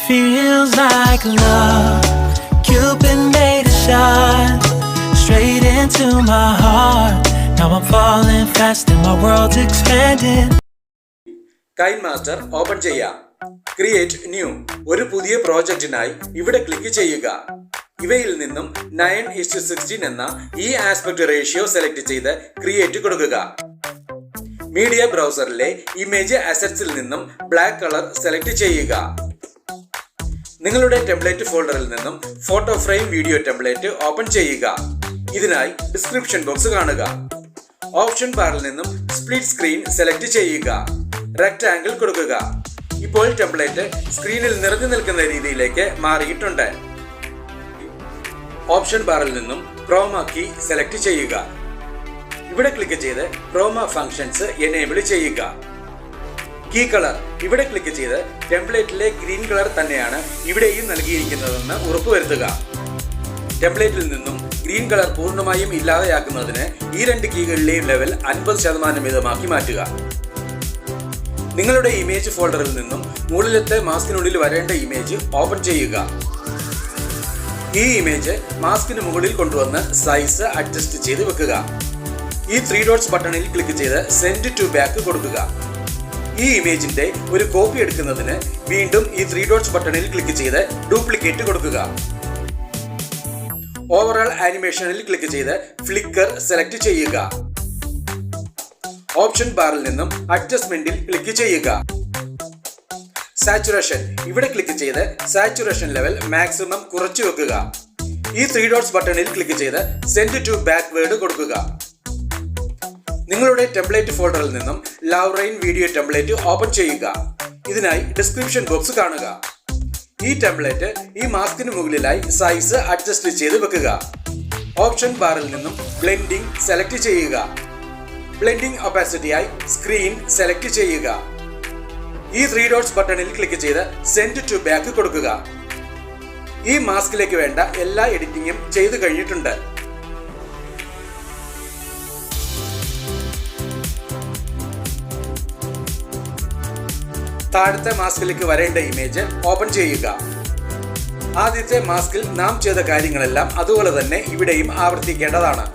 Feels like love. Cupid made a shot straight into my heart. Now I'm falling fast and my world's expanding. KineMaster open ചെയ്യാം. Create new ഒരു പുതിയ പ്രോജക്റ്റിനായി ഇവിടെ click ചെയ്യുക. ഇവയിൽ നിന്നും 9:16 എന്ന ഈ ആസ്പെക്ട് റേഷ്യോ സെലക്ട് ചെയ്ത് ക്രിയേറ്റ് കൊടുക്കുക. മീഡിയ ബ്രൗസറിലെ ഇമേജ് അസറ്റ്സിൽ നിന്നും ബ്ലാക്ക് കളർ സെലക്ട് ചെയ്യുക. നിങ്ങളുടെ ടെംപ്ലേറ്റ് ഫോൾഡറിൽ നിന്നും photo frame video template open ചെയ്യുക. ഇതിനായി ഡിസ്ക്രിപ്ഷൻ ബോക്സ് കാണുക. ഓപ്ഷൻ ബാറിൽ നിന്നും സ്പ്ലിറ്റ് സ്ക്രീൻ സെലക്ട് ചെയ്യുക. റെക്ടാംഗിൾ കൊടുക്കുക. ഇപ്പോൾ ടെംപ്ലേറ്റ് സ്ക്രീനിൽ നിറഞ്ഞു നിൽക്കുന്ന രീതിയിലേക്ക് മാറിയിട്ടുണ്ട്. ഓപ്ഷൻ ബാറിൽ നിന്നും ക്രോമ കീ സെലക്ട് ചെയ്യുക. ഇവിടെ ക്ലിക്ക് ചെയ്ത് ക്രോമ ഫങ്ഷൻസ് എനേബിൾ ചെയ്യുക. കീ കളർ ഇവിടെ ക്ലിക്ക് ചെയ്ത് ടെംപ്ലേറ്റിലെ ഗ്രീൻ കളർ തന്നെയാണ് ഇവിടെയും നൽകിയിരിക്കുന്നതെന്ന് ഉറപ്പുവരുത്തുക. ടെംപ്ലേറ്റിൽ നിന്നും ഗ്രീൻ കളർ പൂർണ്ണമായും ഇല്ലാതെയാക്കുന്നതിന് ഈ രണ്ട് കീകളിലെയും ലെവൽ 50% വീതമാക്കി മാറ്റുക. നിങ്ങളുടെ ഇമേജ് ഫോൾഡറിൽ നിന്നും മുകളിലത്തെ മാസ്കിനുള്ളിൽ വരേണ്ട ഇമേജ് ഓപ്പൺ ചെയ്യുക. ഈ ഇമേജ് മാസ്കിന് മുകളിൽ കൊണ്ടുവന്ന് സൈസ് അഡ്ജസ്റ്റ് ചെയ്ത് വെക്കുക. ഈ 3 ഡോട്ട്സ് ബട്ടണിൽ ക്ലിക്ക് ചെയ്ത് സെൻഡ് ടു ബാക്ക് കൊടുക്കുക. ഈ ഇമേജിന്റെ ഒരു കോപ്പി എടുക്കുന്നതിന് വീണ്ടും ഈ 3 ഡോട്ട്സ് ബട്ടണിൽ ക്ലിക്ക് ചെയ്ത് ഡ്യൂപ്ലിക്കേറ്റ് കൊടുക്കുക. ഓവറോൾ ആനിമേഷനിൽ ക്ലിക്ക് ചെയ്ത് ഫ്ലിക്കർ സെലക്ട് ചെയ്യുക. ഓപ്ഷൻ ബാറിൽ നിന്നും അഡ്ജസ്റ്റ്മെന്റിൽ ക്ലിക്ക് ചെയ്യുക. സാച്ചുറേഷൻ ഇവിടെ ക്ലിക്ക് ചെയ്ത് സാച്ചുറേഷൻ ലെവൽ മാക്സിമം കുറച്ചു വെക്കുക. ഈ 3 ഡോട്ട്സ് ബട്ടണിൽ ക്ലിക്ക് ചെയ്ത് സെൻഡ് ടു ബാക്ക്വേർഡ് കൊടുക്കുക. നിങ്ങളുടെ ടെംപ്ലേറ്റ് ഫോൾഡറിൽ നിന്നും love rain video template open ചെയ്യുക. ഇതിനായി ഡിസ്ക്രിപ്ഷൻ ബോക്സ് കാണുക. ഈ ടെംപ്ലേറ്റ് ഈ മാസ്കിന് മുകളിലായി സൈസ് അഡ്ജസ്റ്റ് ചെയ്ത് വെക്കുക. ഓപ്ഷൻ ബാറിൽ നിന്നും ബ്ലെൻഡിംഗ് സെലക്ട് ചെയ്യുക. ബ്ലെൻഡിംഗ് ഒപ്പാസിറ്റിയായി സ്ക്രീൻ സെലക്ട് ചെയ്യുക. ഈ 3 ഡോട്ട്സ് ബട്ടണിൽ ക്ലിക്ക് ചെയ്ത് സെൻഡ് ടു ബാക്ക് കൊടുക്കുക. ഈ മാസ്കിലേക്ക് വേണ്ട എല്ലാ എഡിറ്റിംഗും ചെയ്തു കഴിഞ്ഞിട്ടുണ്ട്. താഴത്തെ മാസ്കിലേക്ക് വരേണ്ട ഇമേജ് ഓപ്പൺ ചെയ്യുക. ആദ്യത്തെ മാസ്കിൽ നാം ചെയ്ത കാര്യങ്ങളെല്ലാം അതുപോലെ തന്നെ ഇവിടെയും ആവർത്തിക്കേണ്ടതാണ്.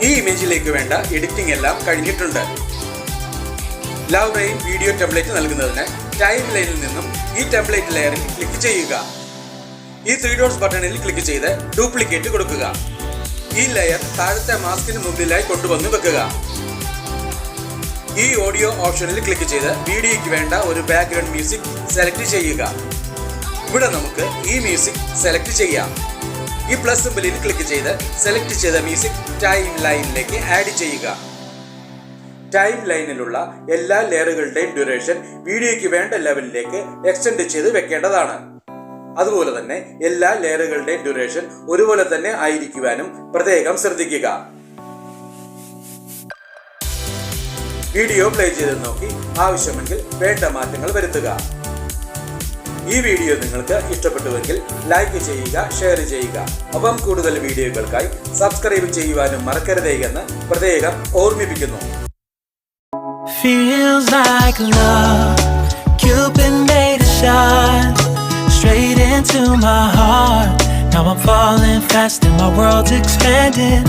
ഈ ഇമേജിലേക്ക് വേണ്ട എഡിറ്റിംഗ് എല്ലാം കഴിഞ്ഞിട്ടുണ്ട്. ലവ് റെയിൻ വീഡിയോ ടെംപ്ലേറ്റ് നൽകുന്നതിന് ടൈം ലൈനിൽ നിന്നും ഈ ടെംപ്ലേറ്റ് ലെയറിൽ ക്ലിക്ക് ചെയ്യുക. ഈ 3 ഡോട്ട്സ് ബട്ടണിൽ ക്ലിക്ക് ചെയ്ത് ഡ്യൂപ്ലിക്കേറ്റ് കൊടുക്കുക. ഈ ലെയർ താഴത്തെ മാസ്കിന് മുകളിലായി കൊണ്ടുവന്ന് വെക്കുക. ഈ ഓഡിയോ ഓപ്ഷനിൽ ക്ലിക്ക് ചെയ്ത് വീഡിയോയ്ക്ക് വേണ്ട ഒരു ബാക്ക്ഗ്രൗണ്ട് മ്യൂസിക് സെലക്ട് ചെയ്യുക. ഇവിടെ നമുക്ക് ഈ മ്യൂസിക് സെലക്ട് ചെയ്യാം. ഈ പ്ലസ് സിംബലിൽ ക്ലിക്ക് ചെയ്ത് സെലക്ട് ചെയ്ത മ്യൂസിക് ടൈം ലൈനിലേക്ക് ആഡ് ചെയ്യുക. ടൈം ലൈനിലുള്ള എല്ലാ ലെയറുകളുടെയും ഡ്യൂറേഷൻ വീഡിയോയ്ക്ക് വേണ്ട ലെവലിലേക്ക് എക്സ്റ്റെൻഡ് ചെയ്ത് വെക്കേണ്ടതാണ്. അതുപോലെ തന്നെ എല്ലാ ലെയറുകളുടെയും ഡ്യൂറേഷൻ ഒരുപോലെ തന്നെ ആയിരിക്കുവാനും പ്രത്യേകം ശ്രദ്ധിക്കുക. വീഡിയോ പ്ലേ ചെയ്ത് നോക്കി ആവശ്യമെങ്കിൽ വേണ്ട മാറ്റങ്ങൾ വരുത്തുക. ഈ വീഡിയോ നിങ്ങൾക്ക് ഇഷ്ടപ്പെട്ടുവെങ്കിൽ ലൈക്ക് ചെയ്യുക, ഷെയർ ചെയ്യുക. ഒപ്പം കൂടുതൽ വീഡിയോകൾക്കായി സബ്സ്ക്രൈബ് ചെയ്യുവാനും മറക്കരുതേ എന്ന് പ്രത്യേകം ഓർമ്മിപ്പിക്കുന്നു. Feels like love. Cupid made a shot straight into my heart. Now I'm falling fast and my world's expanding.